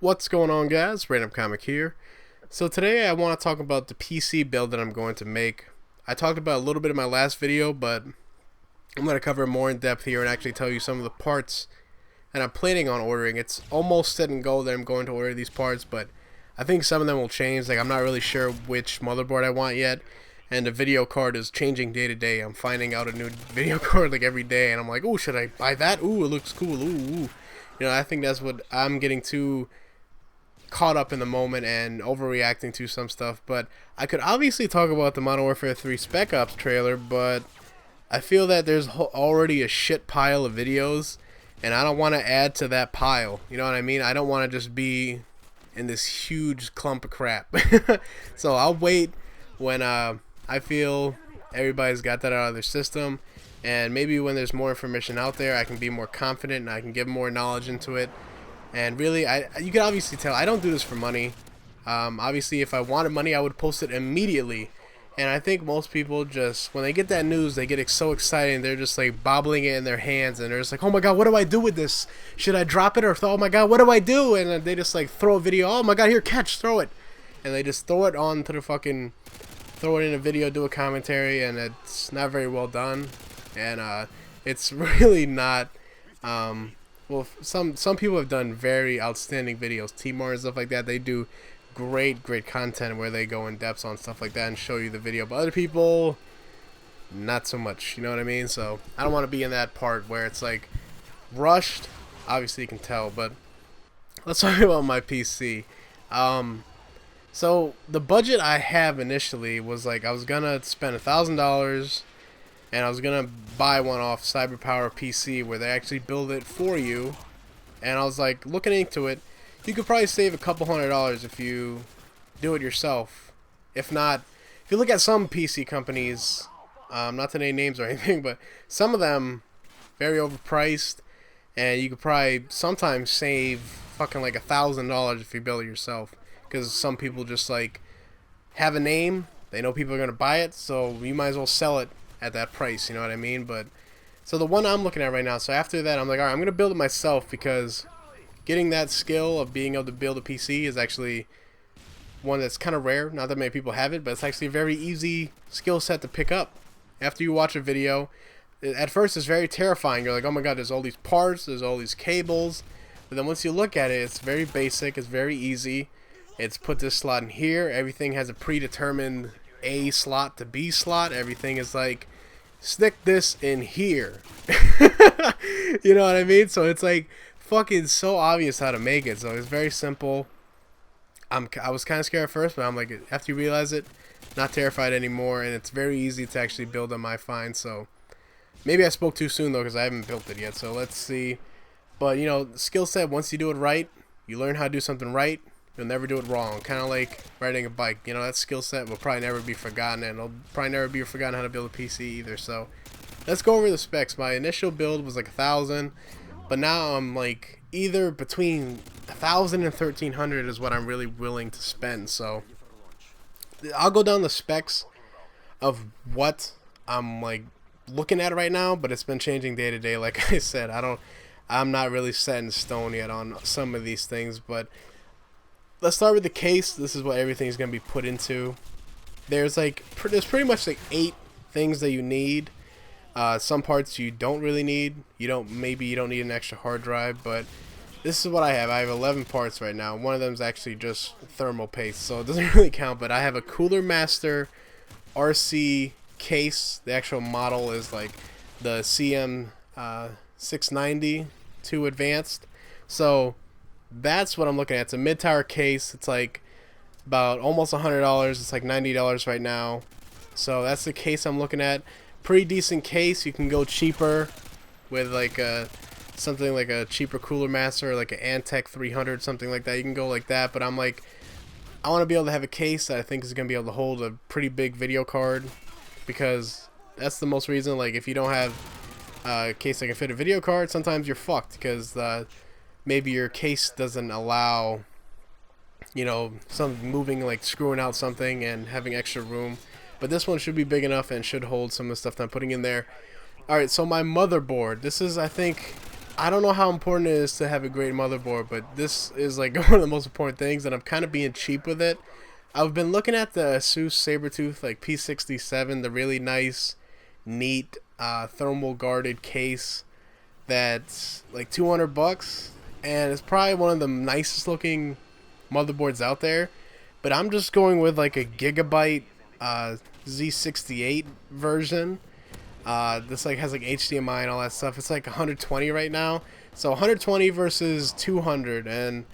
What's going on, guys? Random Comic here. So today I want to talk about the PC build that I'm going to make. I talked about a little bit in my last video, but I'm going to cover more in depth here and actually tell you some of the parts that I'm planning on ordering. It's almost set and go that I'm going to order these parts, but I think some of them will change. Like, I'm not really sure which motherboard I want yet, and the video card is changing day to day. I'm finding out a new video card like every day, and I'm like, oh, should I buy that? Ooh, it looks cool. Ooh. I think that's what I'm getting too caught up in the moment and overreacting to some stuff. But I could obviously talk about the Modern Warfare 3 Spec Ops trailer, but I feel that there's already a shit pile of videos, and I don't want to add to that pile. You know what I mean? I don't want to just be in this huge clump of crap. So I'll wait when I feel everybody's got that out of their system, and maybe when there's more information out there, I can be more confident and I can give more knowledge into it. And really, you can obviously tell I don't do this for money. Obviously, if I wanted money, I would post it immediately. And I think most people just, when they get that news, they get so excited and they're just like bobbling it in their hands and they're just like, oh my god, what do I do with this? Should I drop it? Or oh my god, what do I do? And they just like throw a video. Oh my god, here, catch, throw it. And they just throw it onto the fucking, throw it in a video, do a commentary, and it's not very well done. And it's really not. Well, some people have done very outstanding videos, Timor and stuff like that. They do great content where they go in depth on stuff like that and show you the video. But other people, not so much. You know what I mean? So I don't want to be in that part where it's like rushed. Obviously, you can tell. But let's talk about my PC. So the budget I have initially was like I was gonna spend $1,000. And I was going to buy one off CyberPower PC where they actually build it for you. And I was like, looking into it, you could probably save a couple $100 if you do it yourself. If not, if you look at some PC companies, not to name names or anything, but some of them, very overpriced. And you could probably sometimes save fucking like $1,000 if you build it yourself. Because some people just like have a name, they know people are going to buy it, so you might as well sell it at that price, you know what I mean? But so the one I'm looking at right now, so after that I'm like, alright, I'm gonna build it myself, because getting that skill of being able to build a PC is actually one that's kind of rare. Not that many people have it, but it's actually a very easy skill set to pick up. After you watch a video, at first it's very terrifying. You're like, oh my god, there's all these parts, there's all these cables. But then once you look at it, it's very basic, it's very easy. It's put this slot in here, everything has a predetermined A slot to B slot. Everything is like, stick this in here. You know what I mean? So it's like fucking so obvious how to make it. So it's very simple. I was kind of scared at first, but I'm like, after you realize it, not terrified anymore, and it's very easy to actually build on my find. So maybe I spoke too soon though, because I haven't built it yet. So let's see. But you know, skill set, once you do it right, you learn how to do something right, you'll never do it wrong. Kind of like riding a bike. You know, that skill set will probably never be forgotten, and it'll probably never be forgotten how to build a PC either. So let's go over the specs. My initial build was like 1,000, but now I'm like either between 1,000 and 1,300 is what I'm really willing to spend. So I'll go down the specs of what I'm like looking at right now, but it's been changing day to day. Like I said, I'm not really set in stone yet on some of these things, but let's start with the case. This is what everything's going to be put into. There's pretty much like 8 things that you need. Some parts you don't really need. Maybe you don't need an extra hard drive, but this is what I have. I have 11 parts right now. One of them is actually just thermal paste, so it doesn't really count, but I have a Cooler Master RC case. The actual model is like the CM 690 2 Advanced. So that's what I'm looking at. It's a mid-tower case. It's like about almost $100. It's like $90 right now. So that's the case I'm looking at. Pretty decent case. You can go cheaper with like something like a cheaper Cooler Master, or like an Antec 300, something like that. You can go like that. But I'm like, I want to be able to have a case that I think is going to be able to hold a pretty big video card, because that's the most reason. Like, if you don't have a case that can fit a video card, sometimes you're fucked, because maybe your case doesn't allow, you know, some moving, like screwing out something and having extra room. But this one should be big enough and should hold some of the stuff that I'm putting in there. Alright, so my motherboard. This is, I think, I don't know how important it is to have a great motherboard, but this is like one of the most important things, and I'm kind of being cheap with it. I've been looking at the Asus Sabertooth like P67, the really nice, neat, thermal guarded case that's like 200 bucks, and it's probably one of the nicest looking motherboards out there. But I'm just going with like a Gigabyte Z68 version. This like has like HDMI and all that stuff. It's like 120 right now. So 120 versus 200, and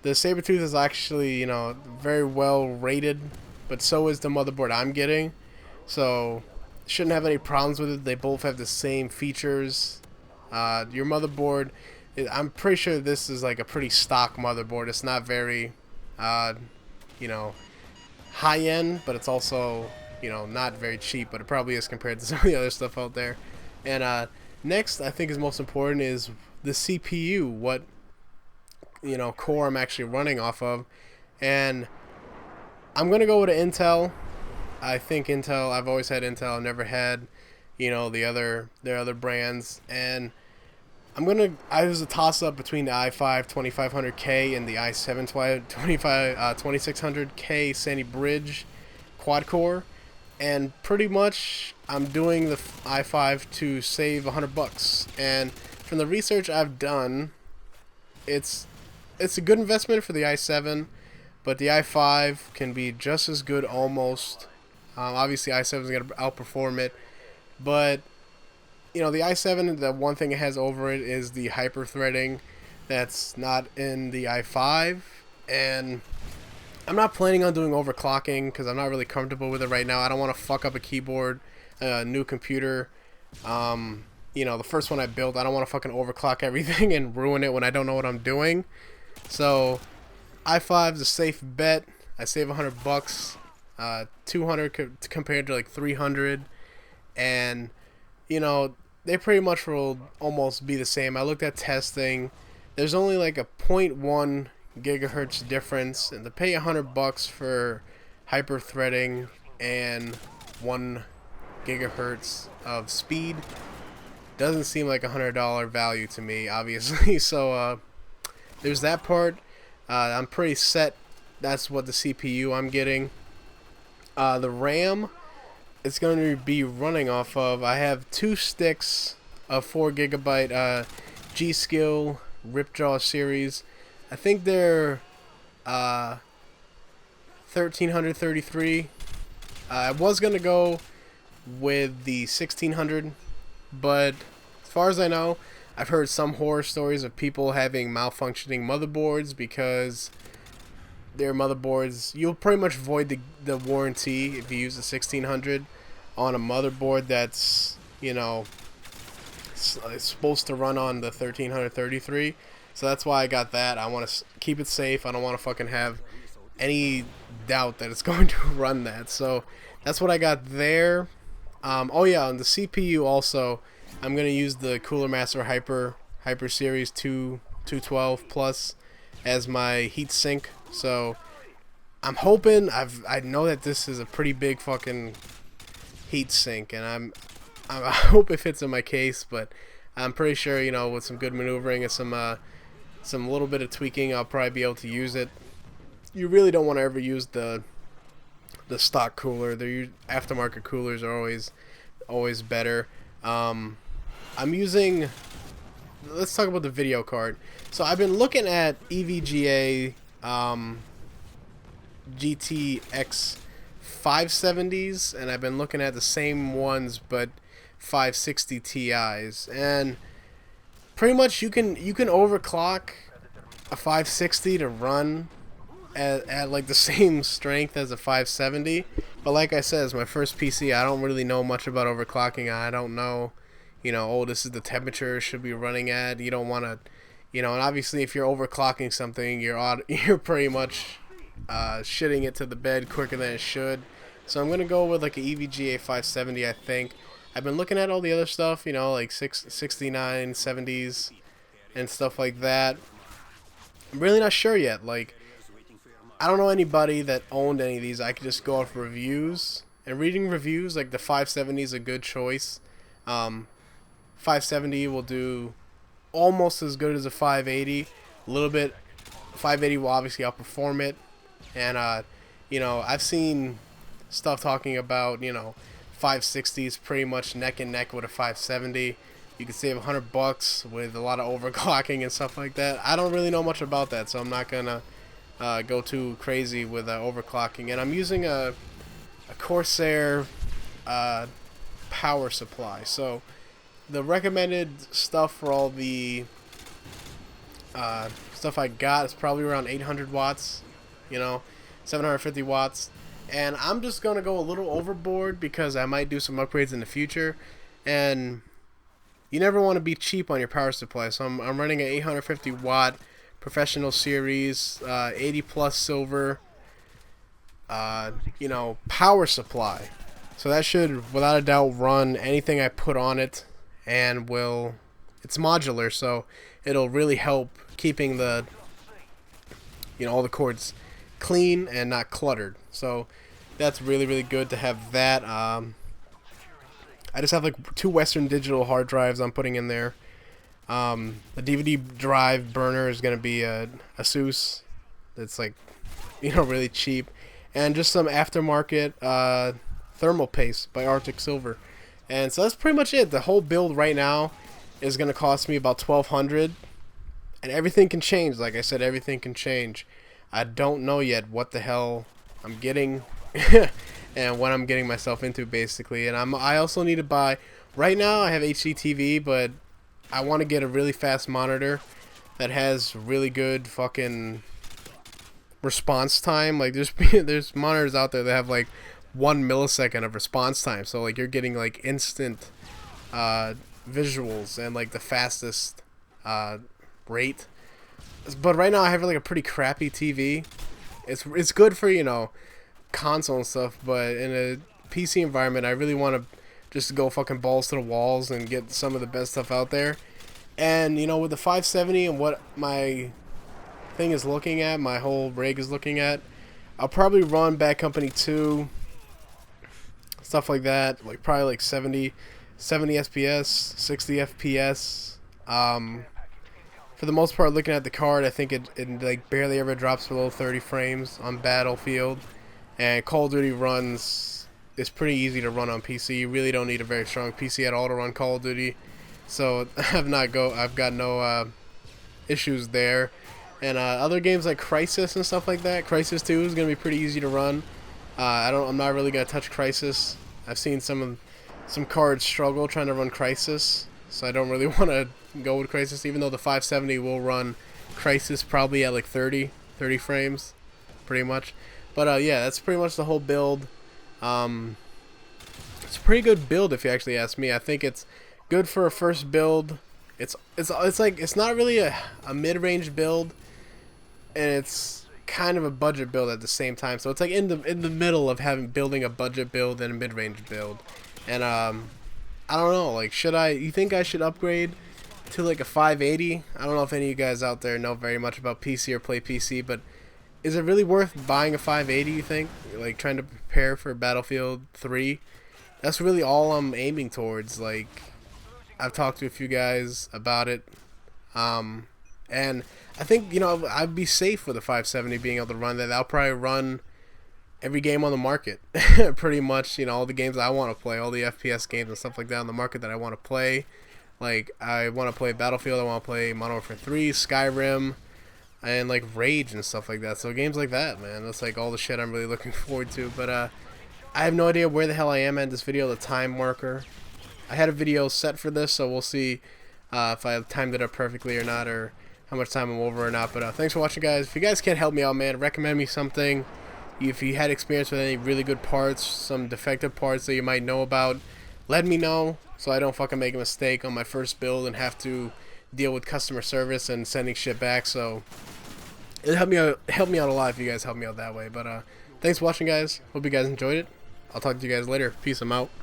the Sabertooth is actually, you know, very well rated, but so is the motherboard I'm getting. So shouldn't have any problems with it. They both have the same features. Your motherboard, I'm pretty sure this is like a pretty stock motherboard. It's not very, you know, high end, but it's also, you know, not very cheap, but it probably is compared to some of the other stuff out there. And next, I think is most important is the CPU, what, you know, core I'm actually running off of. And I'm gonna go with an Intel. I think Intel, I've always had Intel. I've never had, you know, their other brands. And I was a toss up between the i5 2500K and the i7 2600K Sandy Bridge quad core. And pretty much I'm doing the i5 to save 100 bucks. And from the research I've done, it's a good investment for the i7, but the i5 can be just as good almost. Obviously i7 is going to outperform it, but you know, the i7, the one thing it has over it is the hyper threading that's not in the i5. And I'm not planning on doing overclocking because I'm not really comfortable with it right now. I don't want to fuck up a keyboard, a new computer. You know, the first one I built, I don't want to fucking overclock everything and ruin it when I don't know what I'm doing. So i5 is a safe bet. I save 100 bucks, 200 compared to like 300, and you know, they pretty much will almost be the same. I looked at testing. There's only like a 0.1 gigahertz difference, and to pay 100 bucks for hyper threading and 1 gigahertz of speed doesn't seem like $100 value to me, obviously. So there's that part. I'm pretty set. That's what the CPU I'm getting. The RAM, it's going to be running off of, I have 2 sticks of 4 gigabyte G.Skill Ripjaw series. I think they're 1333. I was going to go with the 1600, but as far as I know, I've heard some horror stories of people having malfunctioning motherboards because their motherboards, you'll pretty much void the warranty if you use the 1600 on a motherboard that's, you know, it's supposed to run on the 1333. So that's why I got that. I want to keep it safe. I don't want to fucking have any doubt that it's going to run that. So that's what I got there. Oh yeah, on the CPU also, I'm going to use the Cooler Master Hyper Series 212 Plus as my heatsink. So I'm hoping, I know that this is a pretty big fucking heatsink, and I hope it fits in my case, but I'm pretty sure, you know, with some good maneuvering and some little bit of tweaking, I'll probably be able to use it. You really don't want to ever use the stock cooler. The aftermarket coolers are always better. I'm using, let's talk about the video card. So I've been looking at EVGA GTX 570s, and I've been looking at the same ones but 560 Ti's, and pretty much you can overclock a 560 to run at like the same strength as a 570. But like I said, it's my first PC. I don't really know much about overclocking. I don't know, you know, oh, this is the temperature it should be running at. You don't want to, you know, and obviously if you're overclocking something, you're pretty much shitting it to the bed quicker than it should. So I'm going to go with like an EVGA 570, I think. I've been looking at all the other stuff, you know, like 69, 70s, and stuff like that. I'm really not sure yet. Like, I don't know anybody that owned any of these. I could just go off reviews. And reading reviews, like the 570 is a good choice. 570 will do almost as good as a 580. A little bit. 580 will obviously outperform it. And you know, I've seen stuff talking about, you know, 560s pretty much neck and neck with a 570. You can save $100 with a lot of overclocking and stuff like that. I don't really know much about that, so I'm not gonna go too crazy with overclocking. And I'm using a Corsair power supply. So the recommended stuff for all the stuff I got is probably around 800 watts. You know, 750 watts. And I'm just gonna go a little overboard because I might do some upgrades in the future. And you never want to be cheap on your power supply, so I'm running an 850 watt professional series, 80 plus silver, you know, power supply. So that should, without a doubt, run anything I put on it, and it's modular, so it'll really help keeping the, you know, all the cords clean and not cluttered. So that's really, really good to have that. I just have like 2 Western Digital hard drives I'm putting in there. The DVD drive burner is going to be a Asus. That's like, you know, really cheap. And just some aftermarket thermal paste by Arctic Silver. And so that's pretty much it. The whole build right now is going to cost me about $1,200. And everything can change. Like I said, everything can change. I don't know yet what the hell I'm getting. And what I'm getting myself into, basically. And I also need to buy, right now I have HDTV, but I want to get a really fast monitor that has really good fucking response time. Like there's monitors out there that have like 1 millisecond of response time, so like you're getting like instant visuals and like the fastest rate. But right now I have like a pretty crappy TV. It's good for, you know, console and stuff, but in a PC environment I really want to just go fucking balls to the walls and get some of the best stuff out there. And you know, with the 570 and what my thing is looking at, my whole rig is looking at, I'll probably run Bad Company 2, stuff like that, like probably like 70 FPS, 60 FPS. For the most part, looking at the card, I think it like barely ever drops below 30 frames on Battlefield. And Call of Duty runs, it's pretty easy to run on PC. You really don't need a very strong PC at all to run Call of Duty. So I've got no issues there. And other games like Crysis and stuff like that, Crysis 2 is gonna be pretty easy to run. I'm not really gonna touch Crysis. I've seen some cards struggle trying to run Crysis, so I don't really want to go with Crysis. Even though the 570 will run Crysis probably at like 30 frames, pretty much. But yeah, that's pretty much the whole build. It's a pretty good build if you actually ask me. I think it's good for a first build. It's like, it's not really a mid-range build, and it's kind of a budget build at the same time. So it's like in the middle of building a budget build and a mid-range build. And I don't know, like, you think I should upgrade to like a 580? I don't know if any of you guys out there know very much about PC or play PC, but is it really worth buying a 580, you think? Like, trying to prepare for Battlefield 3? That's really all I'm aiming towards. Like, I've talked to a few guys about it. And I think, you know, I'd be safe with a 570 being able to run that. I'll probably run every game on the market. Pretty much, you know, all the games I want to play, all the FPS games and stuff like that on the market that I want to play. Like, I want to play Battlefield, I want to play Modern Warfare 3, Skyrim, and like Rage and stuff like that. So games like that, man, that's like all the shit I'm really looking forward to. But I have no idea where the hell I am at this video, the time marker. I had a video set for this, so we'll see if I timed it up perfectly or not, or how much time I'm over or not. But thanks for watching, guys. If you guys can't help me out, man, recommend me something. If you had experience with any really good parts, some defective parts that you might know about, let me know so I don't fucking make a mistake on my first build and have to deal with customer service and sending shit back. So it'll help me out a lot if you guys help me out that way. But thanks for watching, guys. Hope you guys enjoyed it. I'll talk to you guys later. Peace. I'm out.